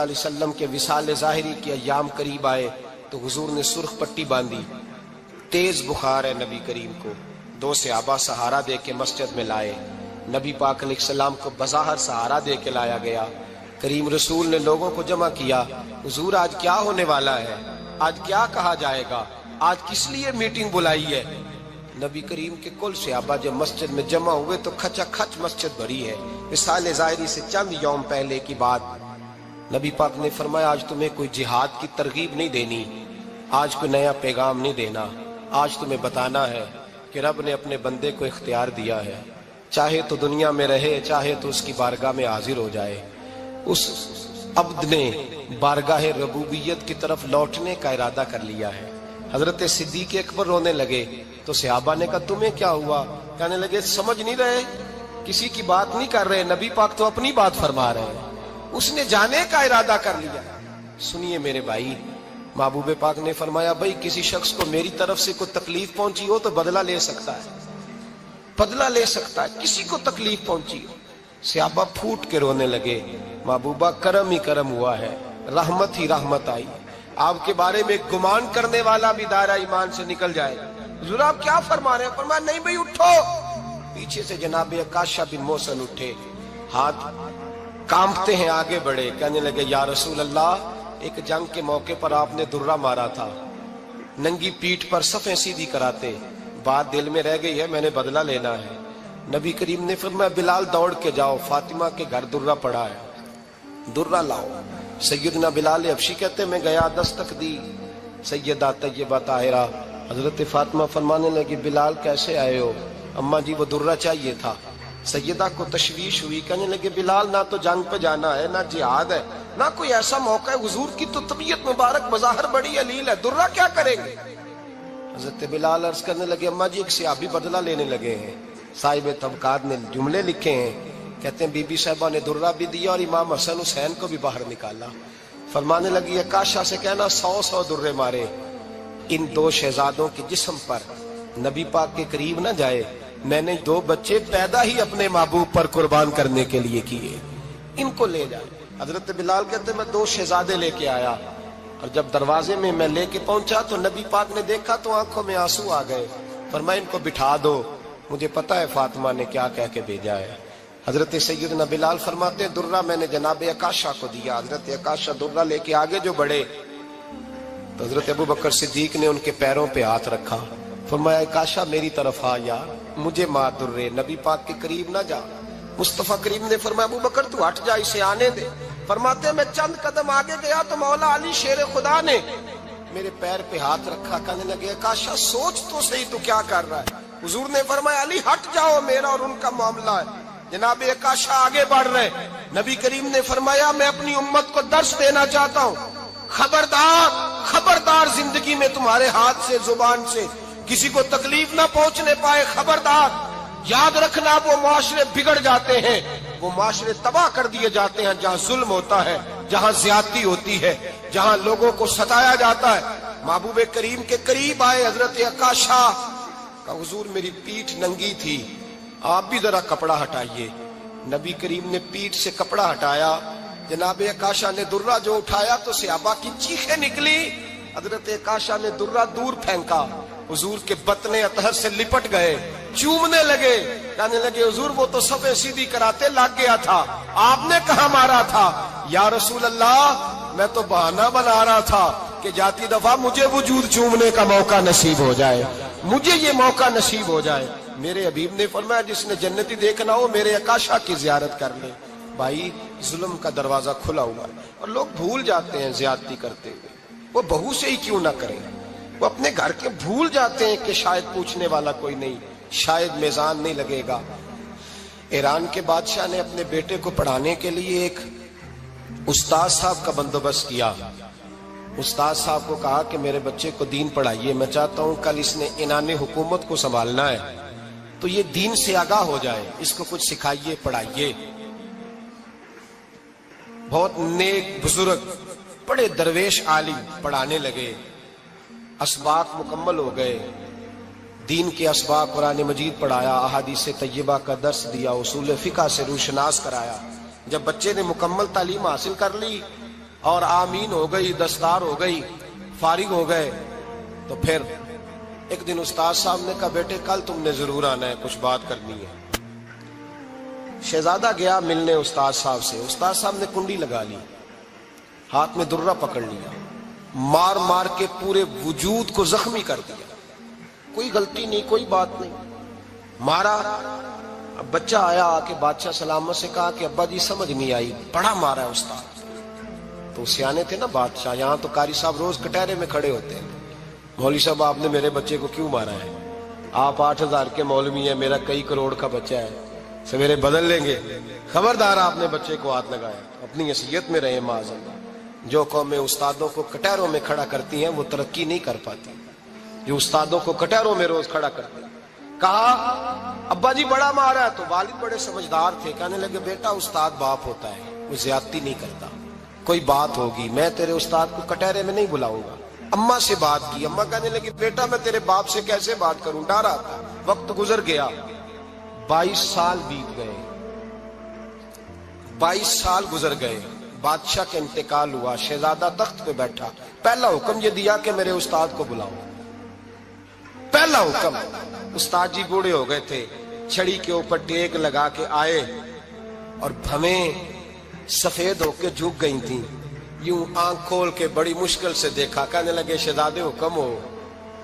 علیہ وسلم کے وصال ظاہری کے ایام قریب آئے تو حضور نے سرخ پٹی باندھی، تیز بخار ہے نبی کریم کو، 2 صحابہ سہارا دے کے مسجد میں لائے، نبی پاک علیہ السلام کو بظاہر سہارا دے کے لایا گیا۔ کریم رسول نے لوگوں کو جمع کیا، حضور آج کیا ہونے والا ہے، آج کیا کہا جائے گا، آج کس لیے میٹنگ بلائی ہے؟ نبی کریم کے کل صحابہ جب مسجد میں جمع ہوئے تو کھچا کھچ مسجد بھری ہے۔ وصال ظاہری سے چند یوم پہلے کی بات، نبی پاک نے فرمایا آج تمہیں کوئی جہاد کی ترغیب نہیں دینی، آج کوئی نیا پیغام نہیں دینا، آج تمہیں بتانا ہے کہ رب نے اپنے بندے کو اختیار دیا ہے، چاہے تو دنیا میں رہے، چاہے تو اس کی بارگاہ میں حاضر ہو جائے۔ اس عبد نے بارگاہ ربوبیت کی طرف لوٹنے کا ارادہ کر لیا ہے۔ حضرت صدیق اکبر رونے لگے تو صحابہ نے کہا تمہیں کیا ہوا؟ کہنے لگے سمجھ نہیں رہے، کسی کی بات نہیں کر رہے، نبی پاک تو اپنی بات فرما رہے ہیں، اس نے جانے کا ارادہ کر لیا۔ سنیے میرے بھائی، محبوب پاک نے فرمایا بھائی کسی شخص کو میری طرف سے کوئی تکلیف پہنچی ہو تو بدلہ لے سکتا ہے، بدلہ لے سکتا ہے، کسی کو تکلیف پہنچی ہو۔ صحابہ پھوٹ کے رونے لگے، محبوبہ کرم ہی کرم ہوا ہے، رحمت ہی رحمت آئی، آپ کے بارے میں گمان کرنے والا بھی دائرہ ایمان سے نکل جائے۔ حضور آپ کیا فرما رہے ہیں؟ فرمایا نہیں بھئی اٹھو۔ پیچھے سے جناب عکاشہ بن محصن اٹھے، ہاتھ کانپتے ہیں، آگے بڑھے، کہنے لگے یا رسول اللہ، ایک جنگ کے موقع پر آپ نے درہ مارا تھا، ننگی پیٹھ پر صفیں سیدھی کراتے، بات دل میں رہ گئی ہے، میں نے بدلہ لینا ہے۔ نبی کریم نے فرمایا بلال دوڑ کے جاؤ، فاطمہ کے گھر درہ پڑا ہے، درہ لاؤ۔ سیدنا بلال حبشی کہتے میں گیا، دستک دی سیدہ طیبہ طاہرہ، حضرت فاطمہ فرمانے لگی بلال کیسے آئے ہو؟ اماں جی وہ درہ چاہیے تھا۔ سیدہ کو تشویش ہوئی، کہنے لگے بلال نہ تو جنگ پہ جانا ہے، نہ جہاد ہے، نہ کوئی ایسا موقع ہے، حضور کی تو طبیعت مبارک بظاہر بڑی علیل ہے، درہ کیا کریں گے؟ حضرت بلال عرض کرنے لگے اماں جی ایک صحابی بدلہ لینے لگے ہیں، صاحب طبقات نے جملے لکھے ہیں، کہتے ہیں بی بی صاحبہ نے درہ بھی دیا اور امام حسن حسین کو بھی باہر نکالا۔ فرمانے لگی عکاشہ سے کہنا 100 درے مارے، ان 2 شہزادوں کے جسم پر نبی پاک کے قریب نہ جائے، میں نے 2 بچے پیدا ہی اپنے محبوب پر قربان کرنے کے لیے کیے، ان کو لے جائے۔ حضرت بلال کہتے ہیں میں 2 شہزادے لے کے آیا، اور جب دروازے میں میں لے کے پہنچا تو نبی پاک نے دیکھا تو آنکھوں میں آنسو آ گئے، فرمایا ان کو بٹھا دو، مجھے پتا ہے فاطمہ نے کیا کہہ کے بھیجا ہے۔ حضرت سیدنا بلال فرماتے ہیں درہ میں نے جناب عکاشہ کو دیا، حضرت عکاشہ درہ لے کے آگے جو بڑھے تو حضرت ابو بکر صدیق نے ان کے پیروں پہ ہاتھ رکھا، فرمایا عکاشہ میری طرف آ یار، مجھے مار درے، نبی پاک کے قریب نہ جا۔ مصطفیٰ کریم نے فرمایا ابو بکر تو ہٹ جا، اسے آنے دے۔ فرماتے ہیں میں چند قدم آگے گیا تو مولا علی شیر خدا نے میرے پیر پہ ہاتھ رکھا، کہنے لگے عکاشہ سوچ تو صحیح تو کیا کر رہا ہے؟ حضور نے فرمایا علی ہٹ جاؤ، میرا اور ان کا معاملہ ہے۔ جناب عکاشہ آگے بڑھ رہے، نبی کریم نے فرمایا میں اپنی امت کو درس دینا چاہتا ہوں، خبردار خبردار زندگی میں تمہارے ہاتھ سے زبان سے کسی کو تکلیف نہ پہنچنے پائے، خبردار یاد رکھنا وہ معاشرے بگڑ جاتے ہیں، وہ معاشرے تباہ کر دیے جاتے ہیں جہاں ظلم ہوتا ہے، جہاں زیادتی ہوتی ہے، جہاں لوگوں کو ستایا جاتا ہے۔ محبوب کریم کے قریب آئے حضرت عکاشہ، کہا حضور میری پیٹھ ننگی تھی، آپ بھی ذرا کپڑا ہٹائیے۔ نبی کریم نے پیٹھ سے کپڑا ہٹایا، جناب عکاشہ نے درہ جو اٹھایا تو صحابہ کی چیخیں نکلی، حضرت عکاشہ نے درہ دور پھینکا، حضور کے بطن اطہر سے لپٹ گئے، چومنے لگے، کہنے لگے حضور وہ تو صفیں سیدھی کراتے لگ گیا تھا، آپ نے کہاں مارا تھا؟ یا رسول اللہ میں تو بہانہ بنا رہا تھا کہ جاتی دفعہ مجھے وجود چومنے کا موقع نصیب ہو جائے، مجھے یہ موقع نصیب ہو جائے۔ میرے حبیب نے فرمایا جس نے جنتی دیکھنا ہو میرے عکاشہ کی زیارت کر لے۔ بھائی ظلم کا دروازہ کھلا ہوا ہے اور لوگ بھول جاتے ہیں زیادتی کرتے ہوئے، وہ بہو سے ہی کیوں نہ کریں، وہ اپنے گھر کے بھول جاتے ہیں کہ شاید پوچھنے والا کوئی نہیں، شاید میزان نہیں لگے گا۔ ایران کے بادشاہ نے اپنے بیٹے کو پڑھانے کے لیے ایک استاد صاحب کا بندوبست کیا۔ استاد صاحب کو کہا کہ میرے بچے کو دین پڑھائیے، میں چاہتا ہوں کل اس نے عنان حکومت کو سنبھالنا ہے تو یہ دین سے آگاہ ہو جائے، اس کو کچھ سکھائیے پڑھائیے۔ بہت نیک بزرگ بڑے درویش عالم پڑھانے لگے، اسباق مکمل ہو گئے، دین کے اسباق قرآن مجید پڑھایا، احادیث طیبہ کا درس دیا، اصول فقہ سے روشناس کرایا۔ جب بچے نے مکمل تعلیم حاصل کر لی اور آمین ہو گئی، دستار ہو گئی، فارغ ہو گئے، تو پھر ایک دن استاد صاحب نے کہا بیٹے کل تم نے ضرور آنا ہے، کچھ بات کرنی ہے۔ شہزادہ گیا ملنے استاد صاحب سے، استاد صاحب نے کنڈی لگا لی، ہاتھ میں درہ پکڑ لیا، مار مار کے پورے وجود کو زخمی کر دیا، کوئی غلطی نہیں، کوئی بات نہیں، مارا۔ اب بچہ آیا آ کے بادشاہ سلامت سے کہا کہ ابا جی سمجھ نہیں آئی، بڑا مارا ہے استاد۔ تو سیانے تھے نا بادشاہ، یہاں تو قاری صاحب روز کٹہرے میں کھڑے ہوتے ہیں، مولوی صاحب آپ نے میرے بچے کو کیوں مارا ہے؟ آپ 8,000 کے مولوی ہیں، میرا کئی کروڑ کا بچہ ہے، سویرے بدل لیں گے، خبردار آپ نے بچے کو ہاتھ لگایا، اپنی حیثیت میں رہے معاذ اللہ۔ جو قومیں استادوں کو کٹہروں میں کھڑا کرتی ہیں وہ ترقی نہیں کر پاتی، جو استادوں کو کٹہروں میں روز کھڑا کرتے ہیں۔ کہا ابا جی بڑا مارا ہے، تو والد بڑے سمجھدار تھے، کہنے لگے بیٹا استاد باپ ہوتا ہے، وہ زیادتی نہیں کرتا، کوئی بات ہوگی، میں تیرے استاد کو کٹہرے میں نہیں بلاؤں گا۔ اماں سے بات کی، اماں کہنے لگی بیٹا میں تیرے باپ سے کیسے بات کروں، ڈر آتا۔ وقت گزر گیا، 22 سال بیت گئے، 22 سال گزر گئے، بادشاہ کا انتقال ہوا، شہزادہ تخت پہ بیٹھا، پہلا حکم یہ دیا کہ میرے استاد کو بلاؤ، پہلا حکم۔ استاد جی بوڑھے ہو گئے تھے، چھڑی کے اوپر ٹیک لگا کے آئے اور بھویں سفید ہو کے جھک گئی تھیں، یوں آنکھ کھول کے بڑی مشکل سے دیکھا، کہنے لگے شہزادے حکم ہو۔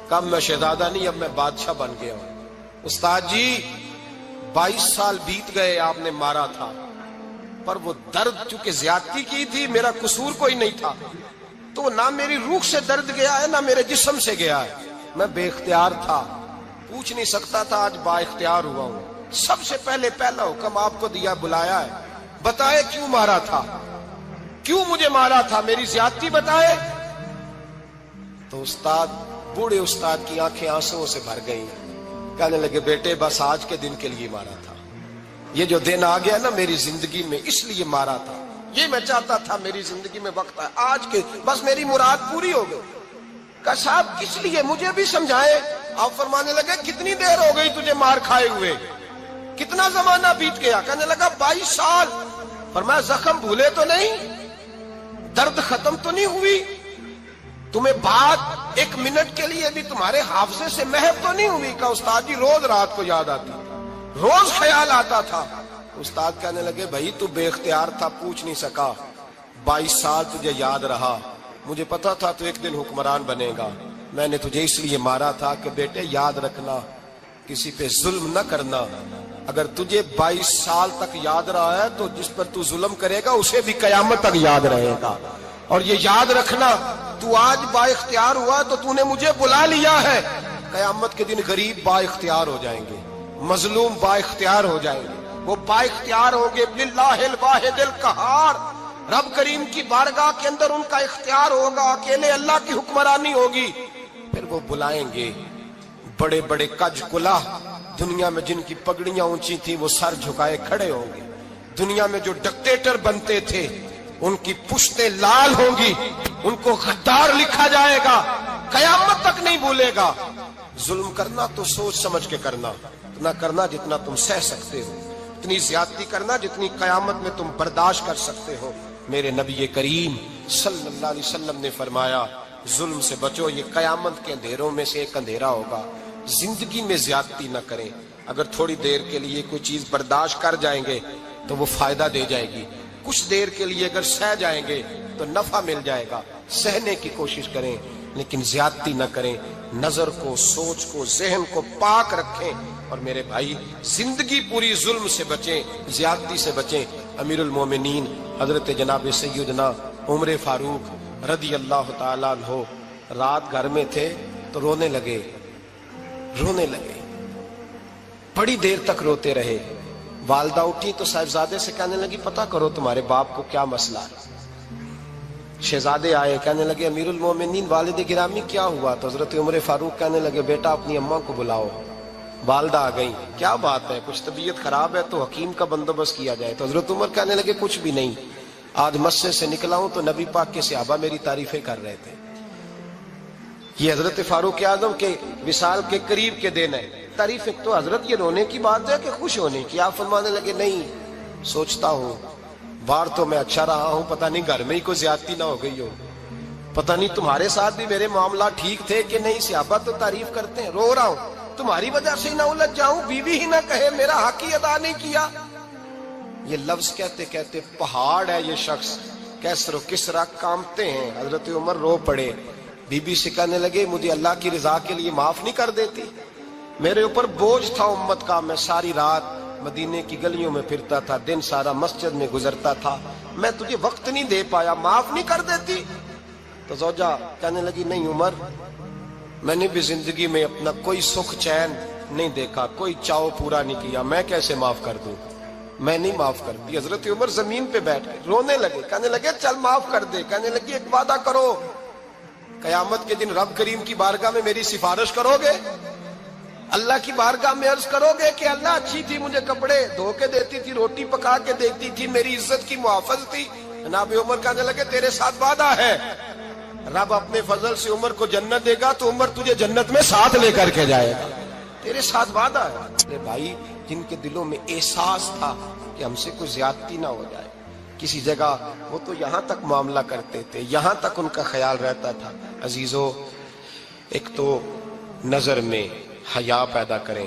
کب میں شہزادہ نہیں، اب میں بادشاہ بن گیا ہوں۔ استاد جی 22 سال بیت گئے، آپ نے مارا تھا، پر وہ درد چونکہ زیادتی کی تھی، میرا قصور کوئی نہیں تھا، تو نہ میری روح سے درد گیا ہے نہ میرے جسم سے گیا ہے، میں بے اختیار تھا، پوچھ نہیں سکتا تھا، آج با اختیار ہوا ہوں۔ سب سے پہلے پہلا حکم آپ کو دیا، بلایا ہے، بتائے کیوں مارا تھا، کیوں مجھے مارا تھا، میری زیادتی بتائے۔ تو استاد، بوڑھے استاد کی آنکھیں آنسوؤں سے بھر گئی، کہنے لگے بیٹے بس آج کے دن کے لیے مارا تھا، یہ جو دن آ گیا نا میری زندگی میں، اس لیے مارا تھا، یہ میں چاہتا تھا میری زندگی میں وقت آئے، آج کے بس میری مراد پوری ہو گئی۔ کہا صاحب کس لیے، مجھے بھی سمجھائے۔ آپ فرمانے لگے کتنی دیر ہو گئی تجھے مار کھائے ہوئے، کتنا زمانہ بیت گیا؟ کہنے لگا 22 سال۔ فرمایا زخم بھولے تو نہیں، درد ختم تو نہیں ہوئی، تمہیں بات 1 منٹ کے لیے بھی تمہارے حافظے سے محو تو نہیں ہوئی؟ کہا استاد جی روز رات کو یاد آتی، روز خیال آتا تھا۔ استاد کہنے لگے بھائی تو بے اختیار تھا، پوچھ نہیں سکا، 22 سال تجھے یاد رہا، مجھے پتا تھا تو ایک دن حکمران بنے گا، میں نے تجھے اس لیے مارا تھا کہ بیٹے یاد رکھنا، کسی پہ ظلم نہ کرنا، اگر تجھے 22 سال تک یاد رہا ہے تو جس پر تو ظلم کرے گا اسے بھی قیامت تک یاد رہے گا، اور یہ یاد رکھنا تو آج با اختیار ہوا تو تو نے مجھے بلا لیا ہے، قیامت کے دن غریب با اختیار ہو جائیں گے، مظلوم با اختیار ہو جائیں گے، وہ با اختیار ہوں گے، للہ الواحد القہار، رب کریم کی بارگاہ کے اندر ان کا اختیار ہوگا، اکیلے اللہ کی حکمرانی ہوگی، پھر وہ بلائیں گے بڑے بڑے کج کلاہ، دنیا میں جن کی پگڑیاں اونچی تھیں وہ سر جھکائے کھڑے ہوں گے، دنیا میں جو ڈکٹیٹر بنتے تھے ان کی پشتیں لال ہوں گی، ان کو غدار لکھا جائے گا، قیامت تک نہیں بھولے گا۔ ظلم کرنا تو سوچ سمجھ کے کرنا، اتنا کرنا جتنا تم سہ سکتے ہو، اتنی زیادتی کرنا جتنی قیامت میں تم برداشت کر سکتے ہو۔ میرے نبی کریم صلی اللہ علیہ وسلم نے فرمایا ظلم سے بچو، یہ قیامت کے اندھیروں میں سے ایک اندھیرا ہوگا، زندگی میں زیادتی نہ کریں، اگر تھوڑی دیر کے لیے کوئی چیز برداشت کر جائیں گے تو وہ فائدہ دے جائے گی، کچھ دیر کے لیے اگر سہ جائیں گے تو نفع مل جائے گا، سہنے کی کوشش کریں لیکن زیادتی نہ کریں، نظر کو، سوچ کو، ذہن کو پاک رکھیں، اور میرے بھائی زندگی پوری ظلم سے بچیں، زیادتی سے بچیں۔ امیر المومنین حضرت جناب سیدنا عمر فاروق رضی اللہ تعالیٰ عنہ رات گھر میں تھے تو رونے لگے، بڑی دیر تک روتے رہے، والدہ اٹھی تو صاحبزادے سے کہنے لگی پتہ کرو تمہارے باپ کو کیا مسئلہ ہے۔ شہزادے آئے، کہنے لگے امیر المومنین والد گرامی کیا ہوا؟ تو حضرت عمر فاروق کہنے لگے بیٹا اپنی اماں کو بلاؤ۔ والدہ آ گئی، کیا بات ہے، کچھ طبیعت خراب ہے تو حکیم کا بندوبست کیا جائے۔ تو حضرت عمر کہنے لگے کچھ بھی نہیں، آج مسجد سے نکلا ہوں تو نبی پاک کے صحابہ میری تعریفیں کر رہے تھے۔ یہ حضرت فاروق اعظم کے وصال کے قریب کے دن ہے، تعریفیں تو حضرت یہ رونے کی بات ہے کہ خوش ہونے کی؟ آپ فرمانے لگے نہیں، سوچتا ہوں باہر تو میں اچھا رہا ہوں، پتہ نہیں گھر میں ہی کوئی زیادتی نہ ہو گئی ہو، پتہ نہیں تمہارے ساتھ بھی میرے معاملات ٹھیک تھے کہ نہیں۔ صحابہ تو تعریف کرتے ہیں، رو رہا ہوں تمہاری وجہ سے ہی نہ الجھ جاؤں، بیوی ہی نہ کہے میرا حق ہی ادا نہیں کیا۔ یہ لفظ کہتے کہتے پہاڑ ہے یہ شخص، کیسر و کسرا کانپتے ہیں۔ حضرت عمر رو پڑے، بی بی سے کہنے لگے مجھے اللہ کی رضا کے لیے معاف نہیں کر دیتی؟ میرے اوپر بوجھ تھا امت کا، میں ساری رات مدینے کی گلیوں میں پھرتا تھا، دن سارا مسجد میں گزرتا تھا، میں تجھے وقت نہیں دے پایا، معاف نہیں کر دیتی؟ تو زوجہ کہنے لگی نہیں عمر، میں نے بھی زندگی میں اپنا کوئی سکھ چین نہیں دیکھا، کوئی چاؤ پورا نہیں کیا، میں کیسے معاف کر دوں؟ میں نہیں معاف کرتی۔ حضرت عمر زمین پہ بیٹھ گئے، رونے لگے، کہنے لگے چل معاف کر دے۔ کہنے لگی ایک وعدہ کرو، قیامت کے دن رب کریم کی بارگاہ میں میری سفارش کرو گے؟ اللہ کی بارگاہ میں عرض کرو گے کہ اللہ اچھی تھی، مجھے کپڑے دھو کے دیتی تھی، روٹی پکا کے دیتی تھی، میری عزت کی محافظ تھی؟ جناب عمر کہنے لگے تیرے ساتھ وعدہ ہے، رب اپنے فضل سے عمر کو جنت دے گا تو عمر تجھے جنت میں ساتھ لے کر کے جائے گا، تیرے ساتھ وعدہ ہے۔ میرے بھائی جن کے دلوں میں احساس تھا کہ ہم سے کوئی زیادتی نہ ہو جائے کسی جگہ، وہ تو یہاں تک معاملہ کرتے تھے، یہاں تک ان کا خیال رہتا تھا۔ عزیزو، ایک تو نظر میں حیا پیدا کریں،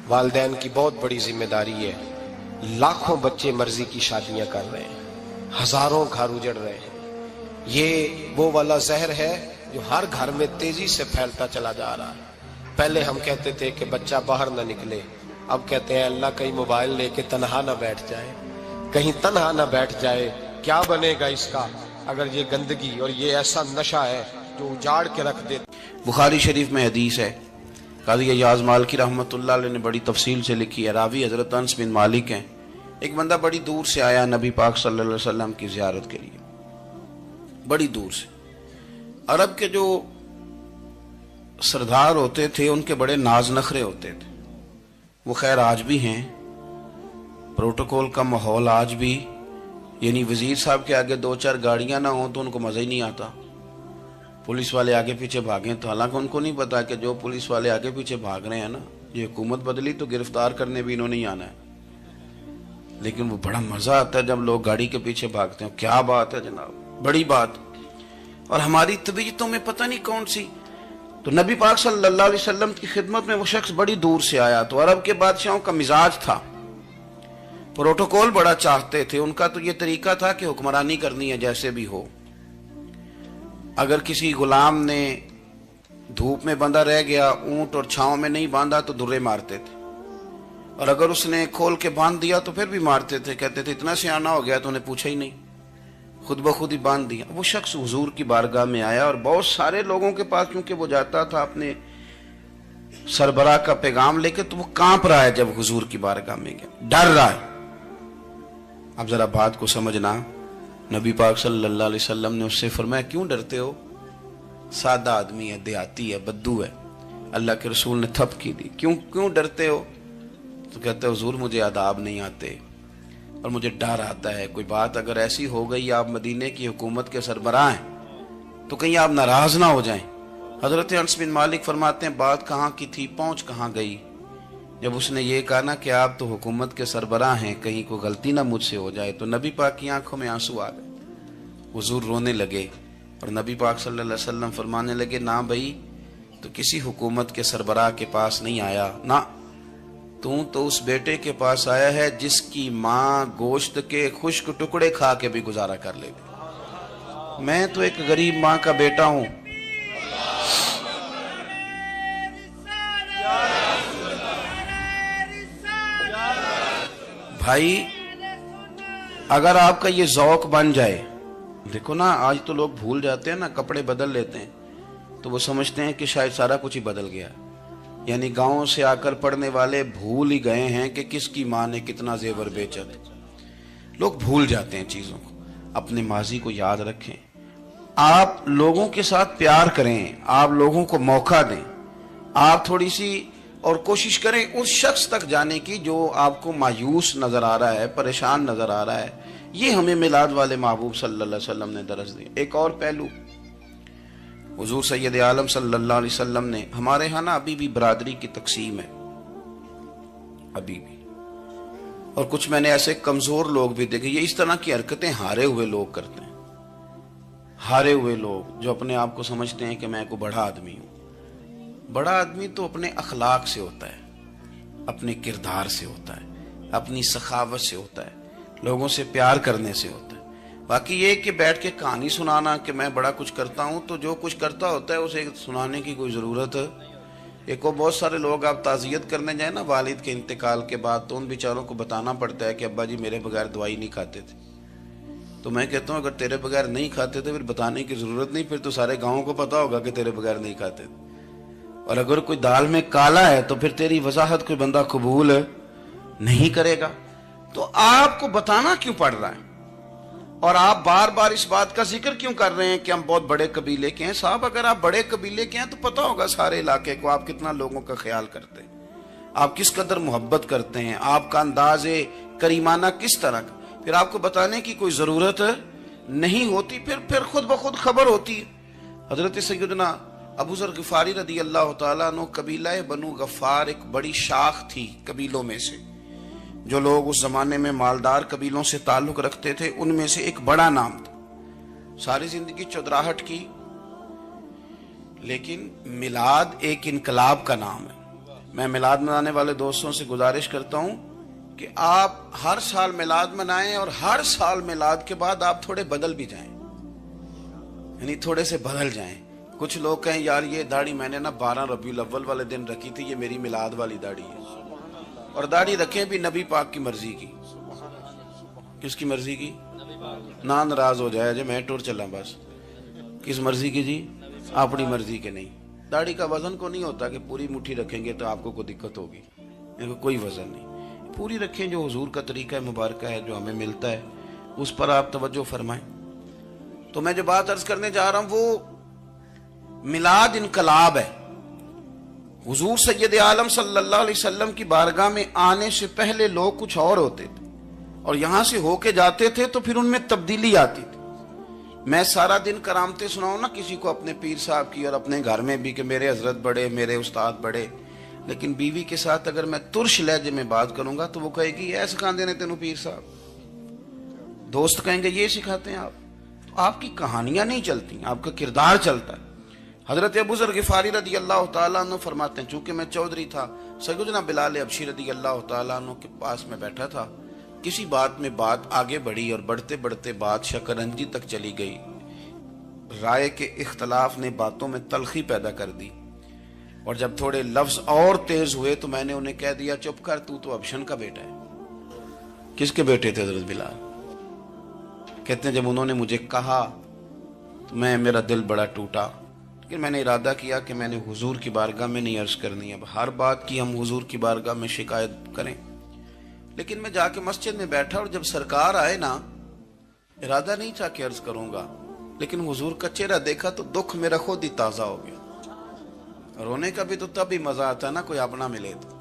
والدین کی بہت بڑی ذمہ داری ہے۔ لاکھوں بچے مرضی کی شادیاں کر رہے ہیں، ہزاروں گھر اجڑ رہے ہیں، یہ وہ والا زہر ہے جو ہر گھر میں تیزی سے پھیلتا چلا جا رہا ہے۔ پہلے ہم کہتے تھے کہ بچہ باہر نہ نکلے، اب کہتے ہیں اللہ کہیں موبائل لے کے تنہا نہ بیٹھ جائے، کہیں تنہا نہ بیٹھ جائے، کیا بنے گا اس کا اگر یہ گندگی اور یہ ایسا نشہ ہے جو اجاڑ کے رکھ دے۔ بخاری شریف میں حدیث ہے، قاضی ایاز مالکی رحمۃ اللہ علیہ نے بڑی تفصیل سے لکھی ہے، راوی حضرت انس بن مالک ہیں۔ ایک بندہ بڑی دور سے آیا نبی پاک صلی اللہ علیہ وسلم کی زیارت کے لیے، بڑی دور سے۔ عرب کے جو سردار ہوتے تھے ان کے بڑے ناز نخرے ہوتے تھے، وہ خیر آج بھی ہیں، پروٹوکول کا ماحول آج بھی، یعنی وزیر صاحب کے آگے دو چار گاڑیاں نہ ہوں تو ان کو مزہ ہی نہیں آتا، پولیس والے آگے پیچھے بھاگیں تو حالانکہ ان کو نہیں پتا کہ جو پولیس والے آگے پیچھے بھاگ رہے ہیں نا، یہ حکومت بدلی تو گرفتار کرنے بھی انہوں نے آنا ہے، لیکن وہ بڑا مزہ آتا ہے جب لوگ گاڑی کے پیچھے بھاگتے ہیں۔ کیا بات ہے جناب، بڑی بات۔ اور ہماری طبیعتوں میں پتہ نہیں کون سی، تو نبی پاک صلی اللہ علیہ وسلم کی خدمت میں وہ شخص بڑی دور سے آیا، تو عرب کے بادشاہوں کا مزاج تھا، پروٹوکول بڑا چاہتے تھے، ان کا تو یہ طریقہ تھا کہ حکمرانی کرنی ہے جیسے بھی ہو۔ اگر کسی غلام نے دھوپ میں بندھا رہ گیا، اونٹ اور چھاؤں میں نہیں باندھا تو درے مارتے تھے، اور اگر اس نے کھول کے باندھ دیا تو پھر بھی مارتے تھے، کہتے تھے اتنا سیانا ہو گیا تو انہیں پوچھا ہی نہیں، خود بخود ہی باندھ دیا۔ وہ شخص حضور کی بارگاہ میں آیا اور بہت سارے لوگوں کے پاس کیونکہ وہ جاتا تھا اپنے سربراہ کا پیغام لے کے، تو وہ کانپ رہا ہے جب حضور کی بارگاہ میں گیا، ڈر رہا ہے۔ اب ذرا بات کو سمجھنا، نبی پاک صلی اللہ علیہ وسلم نے اس سے فرمایا کیوں ڈرتے ہو؟ سادہ آدمی ہے، دیہاتی ہے، بدو ہے۔ اللہ کے رسول نے تھپ کی دی، کیوں ڈرتے ہو؟ تو کہتے حضور مجھے آداب نہیں آتے اور مجھے ڈر آتا ہے، کوئی بات اگر ایسی ہو گئی، آپ مدینے کی حکومت کے سربراہ ہیں، تو کہیں آپ ناراض نہ ہو جائیں۔ حضرت انس بن مالک فرماتے ہیں بات کہاں کی تھی، پہنچ کہاں گئی؟ جب اس نے یہ کہا نا کہ آپ تو حکومت کے سربراہ ہیں، کہیں کوئی غلطی نہ مجھ سے ہو جائے، تو نبی پاک کی آنکھوں میں آنسو آ گئے، حضور رونے لگے، اور نبی پاک صلی اللہ علیہ وسلم فرمانے لگے نہ بھائی، تو کسی حکومت کے سربراہ کے پاس نہیں آیا، نہ تو اس بیٹے کے پاس آیا ہے جس کی ماں گوشت کے خشک ٹکڑے کھا کے بھی گزارا کر لے گی۔ میں تو ایک غریب ماں کا بیٹا ہوں۔ بھائی اگر آپ کا یہ ذوق بن جائے، دیکھو نا آج تو لوگ بھول جاتے ہیں نا، کپڑے بدل لیتے ہیں تو وہ سمجھتے ہیں کہ شاید سارا کچھ ہی بدل گیا، یعنی گاؤں سے آ کر پڑھنے والے بھول ہی گئے ہیں کہ کس کی ماں نے کتنا زیور بیچا تھا۔ لوگ بھول جاتے ہیں چیزوں کو، اپنے ماضی کو یاد رکھیں، آپ لوگوں کے ساتھ پیار کریں، آپ لوگوں کو موقع دیں، آپ تھوڑی سی اور کوشش کریں اس شخص تک جانے کی جو آپ کو مایوس نظر آ رہا ہے، پریشان نظر آ رہا ہے۔ یہ ہمیں میلاد والے محبوب صلی اللہ علیہ وسلم نے درس دیا۔ ایک اور پہلو، حضور سید عالم صلی اللہ علیہ وسلم نے، ہمارے ہاں نا ابھی بھی برادری کی تقسیم ہے، ابھی بھی اور کچھ میں نے ایسے کمزور لوگ بھی دیکھے. یہ اس طرح کی حرکتیں ہارے ہوئے لوگ کرتے ہیں. ہارے ہوئے لوگ جو اپنے آپ کو سمجھتے ہیں کہ میں کوئی بڑا آدمی ہوں. بڑا آدمی تو اپنے اخلاق سے ہوتا ہے, اپنے کردار سے ہوتا ہے, اپنی سخاوت سے ہوتا ہے, لوگوں سے پیار کرنے سے ہوتا ہے. باقی یہ کہ بیٹھ کے کہانی سنانا کہ میں بڑا کچھ کرتا ہوں, تو جو کچھ کرتا ہوتا ہے اسے سنانے کی کوئی ضرورت. ایک اور بہت سارے لوگ آپ تعزیت کرنے جائیں نا والد کے انتقال کے بعد, تو ان بیچاروں کو بتانا پڑتا ہے کہ ابا جی میرے بغیر دوائی نہیں کھاتے تھے. تو میں کہتا ہوں اگر تیرے بغیر نہیں کھاتے تھے پھر بتانے کی ضرورت نہیں, پھر تو سارے گاؤں کو پتا ہوگا کہ تیرے بغیر نہیں کھاتے تھے. اور اگر کوئی دال میں کالا ہے تو پھر تیری وضاحت کوئی بندہ قبول نہیں کرے گا. تو آپ کو بتانا کیوں پڑ رہا ہے, اور آپ بار بار اس بات کا ذکر کیوں کر رہے ہیں کہ ہم بہت بڑے قبیلے کے ہیں؟ صاحب اگر آپ بڑے قبیلے کے ہیں تو پتا ہوگا سارے علاقے کو آپ کتنا لوگوں کا خیال کرتے ہیں, آپ کس قدر محبت کرتے ہیں, آپ کا انداز کریمانہ کس طرح کا. پھر آپ کو بتانے کی کوئی ضرورت نہیں ہوتی, پھر خود بخود خبر ہوتی. حضرت سیدنا ابو ذر غفاری رضی اللہ تعالیٰ عنہ, قبیلہ بنو غفار ایک بڑی شاخ تھی قبیلوں میں سے. جو لوگ اس زمانے میں مالدار قبیلوں سے تعلق رکھتے تھے ان میں سے ایک بڑا نام تھا. ساری زندگی چودراہٹ کی, لیکن میلاد ایک انقلاب کا نام ہے. میں میلاد منانے والے دوستوں سے گزارش کرتا ہوں کہ آپ ہر سال میلاد منائیں, اور ہر سال میلاد کے بعد آپ تھوڑے بدل بھی جائیں, یعنی تھوڑے سے بدل جائیں. کچھ لوگ کہیں یار یہ داڑھی میں نے نا 12 ربیع الاول والے دن رکھی تھی, یہ میری میلاد والی داڑھی ہے. اور داڑھی رکھیں بھی نبی پاک کی مرضی کی. کس کی مرضی کی؟ نہ ناراض ہو جائے جی میں ٹور چلا بس. کس مرضی کی جی؟ اپنی مرضی کے نہیں. داڑھی کا وزن کو نہیں ہوتا کہ پوری مٹھی رکھیں گے تو آپ کو کوئی دقت ہوگی, کوئی وزن نہیں. پوری رکھیں, جو حضور کا طریقہ مبارکہ ہے جو ہمیں ملتا ہے اس پر آپ توجہ فرمائیں. تو میں جو بات عرض کرنے جا رہا ہوں وہ میلاد انقلاب ہے. حضور سید عالم صلی اللہ علیہ وسلم کی بارگاہ میں آنے سے پہلے لوگ کچھ اور ہوتے تھے, اور یہاں سے ہو کے جاتے تھے تو پھر ان میں تبدیلی آتی تھی. میں سارا دن کرامتیں سناؤں نا کسی کو اپنے پیر صاحب کی, اور اپنے گھر میں بھی کہ میرے حضرت بڑے, میرے استاد بڑے, لیکن بیوی کے ساتھ اگر میں ترش لہجے میں بات کروں گا تو وہ کہے گی یہ سکھاندے نے تینوں پیر صاحب. دوست کہیں گے یہ سکھاتے ہیں آپ. تو آپ کی کہانیاں نہیں چلتی, آپ کا کردار چلتا ہے. حضرت ابو ذر غفاری رضی اللہ تعالیٰ عنہ فرماتے ہیں چونکہ میں چودھری تھا, سیدنا بلال حبشی رضی اللہ تعالیٰ عنہ کے پاس میں بیٹھا تھا. کسی بات میں بات آگے بڑھی اور بڑھتے بڑھتے بات شکنجی تک چلی گئی. رائے کے اختلاف نے باتوں میں تلخی پیدا کر دی, اور جب تھوڑے لفظ اور تیز ہوئے تو میں نے انہیں کہہ دیا چپ کر, تو ابشن کا بیٹا ہے. کس کے بیٹے تھے حضرت بلال؟ کہتے ہیں جب انہوں نے مجھے کہا تو میرا دل بڑا ٹوٹا, لیکن میں نے ارادہ کیا کہ میں نے حضور کی بارگاہ میں نہیں عرض کرنی. اب ہر بات کی ہم حضور کی بارگاہ میں شکایت کریں. لیکن میں جا کے مسجد میں بیٹھا, اور جب سرکار آئے نا, ارادہ نہیں تھا کہ عرض کروں گا, لیکن حضور کا چہرہ دیکھا تو دکھ میرا خود ہی تازہ ہو گیا. رونے کا بھی تو تب ہی مزہ آتا ہے نا کوئی اپنا ملے تو.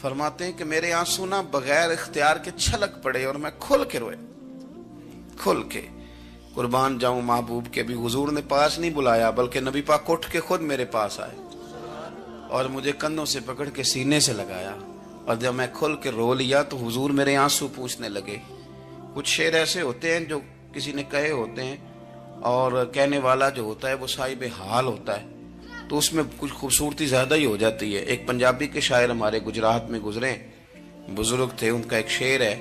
فرماتے ہیں کہ میرے آنسو نا بغیر اختیار کے چھلک پڑے, اور میں کھل کے روئے, کھل کے. قربان جاؤں محبوب کے, بھی حضور نے پاس نہیں بلایا بلکہ نبی پاک اٹھ کے خود میرے پاس آئے اور مجھے کندھوں سے پکڑ کے سینے سے لگایا. اور جب میں کھل کے رو لیا تو حضور میرے آنسو پوچھنے لگے. کچھ شعر ایسے ہوتے ہیں جو کسی نے کہے ہوتے ہیں, اور کہنے والا جو ہوتا ہے وہ صاحب حال ہوتا ہے, تو اس میں کچھ خوبصورتی زیادہ ہی ہو جاتی ہے. ایک پنجابی کے شاعر ہمارے گجرات میں گزرے, بزرگ تھے, ان کا ایک شعر ہے,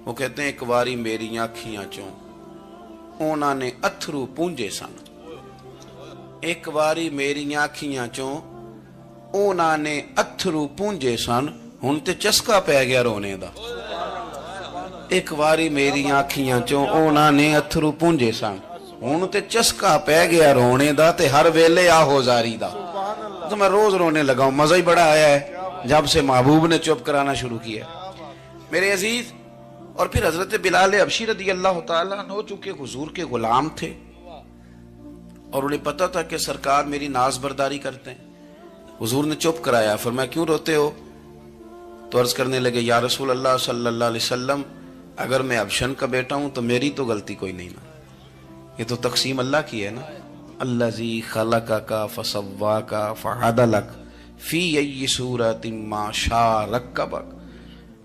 وہ کہتے ہیں ایک واری میری آنکھیاں چوں اونا نے اتھرو پونجے سن. ایک واری میری آنکھیاں چوں اونا نے اتھرو پونجے سن, ہن تے چسکا پہ گیا رونے دا. ایک واری میری آنکھیاں چوں اونا نے اتھرو پونجے سن, ہن تے چسکا پہ گیا رونے دا, تے ہر ویلے آہو زاری دا. تو میں روز رونے لگا ہوں, مزہ ہی بڑا آیا ہے جب سے محبوب نے چپ کرانا شروع کیا میرے عزیز. اور پھر حضرت بلال حبشی رضی اللہ تعالیٰ عنہ چونکہ حضور کے غلام تھے, اور انہیں پتا تھا کہ سرکار میری ناز برداری کرتے ہیں, حضور نے چپ کرایا. فرمایا کیوں روتے ہو؟ تو عرض کرنے لگے یا رسول اللہ صلی اللہ علیہ وسلم, اگر میں ابشن کا بیٹا ہوں تو میری تو غلطی کوئی نہیں نا, یہ تو تقسیم اللہ کی ہے نا. الذی خلقک فسواک فعدلک فی ای صورت ما شاء رکبک.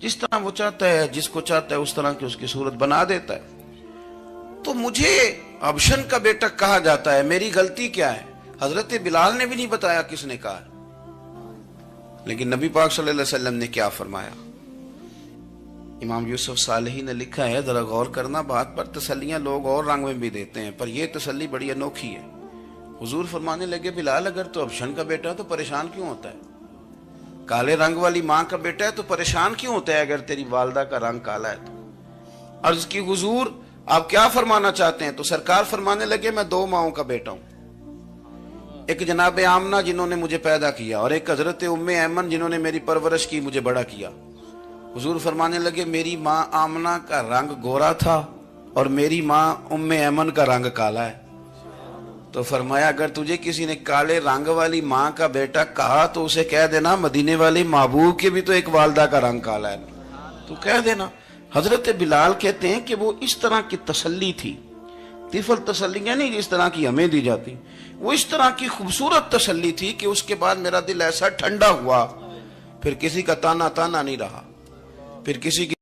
جس طرح وہ چاہتا ہے، جس کو چاہتا ہے اس طرح کی اس کی صورت بنا دیتا ہے. تو مجھے ابشن کا بیٹا کہا جاتا ہے، میری غلطی کیا ہے؟ حضرت بلال نے بھی نہیں بتایا کس نے کہا. لیکن نبی پاک صلی اللہ علیہ وسلم نے کیا فرمایا؟ امام یوسف صالحی نے لکھا ہے، ذرا غور کرنا بات پر. تسلیاں لوگ اور رنگ میں بھی دیتے ہیں، پر یہ تسلی بڑی انوکھی ہے. حضور فرمانے لگے بلال اگر تو ابشن کا بیٹا تو پریشان کیوں ہوتا ہے؟ کالے رنگ والی ماں کا بیٹا ہے تو پریشان کیوں ہوتا ہے اگر تیری والدہ کا رنگ کالا ہے تو؟ عرض کی حضور آپ کیا فرمانا چاہتے ہیں؟ تو سرکار فرمانے لگے میں دو ماؤں کا بیٹا ہوں، ایک جناب آمنہ جنہوں نے مجھے پیدا کیا، اور ایک حضرت ام ایمن جنہوں نے میری پرورش کی، مجھے بڑا کیا. حضور فرمانے لگے میری ماں آمنہ کا رنگ گورا تھا اور میری ماں ام ایمن کا رنگ کالا ہے. تو فرمایا اگر تجھے کسی نے کالے رنگ والی ماں کا بیٹا کہا تو اسے کہہ دینا مدینے والے محبوب کے بھی تو ایک والدہ کا رنگ کالا ہے، تو کہہ دینا. حضرت بلال کہتے ہیں کہ وہ اس طرح کی تسلی تھی، طفل تسلیاں نہیں جس طرح کی ہمیں دی جاتی، وہ اس طرح کی خوبصورت تسلی تھی کہ اس کے بعد میرا دل ایسا ٹھنڈا ہوا، پھر کسی کا تانا نہیں رہا، پھر کسی کی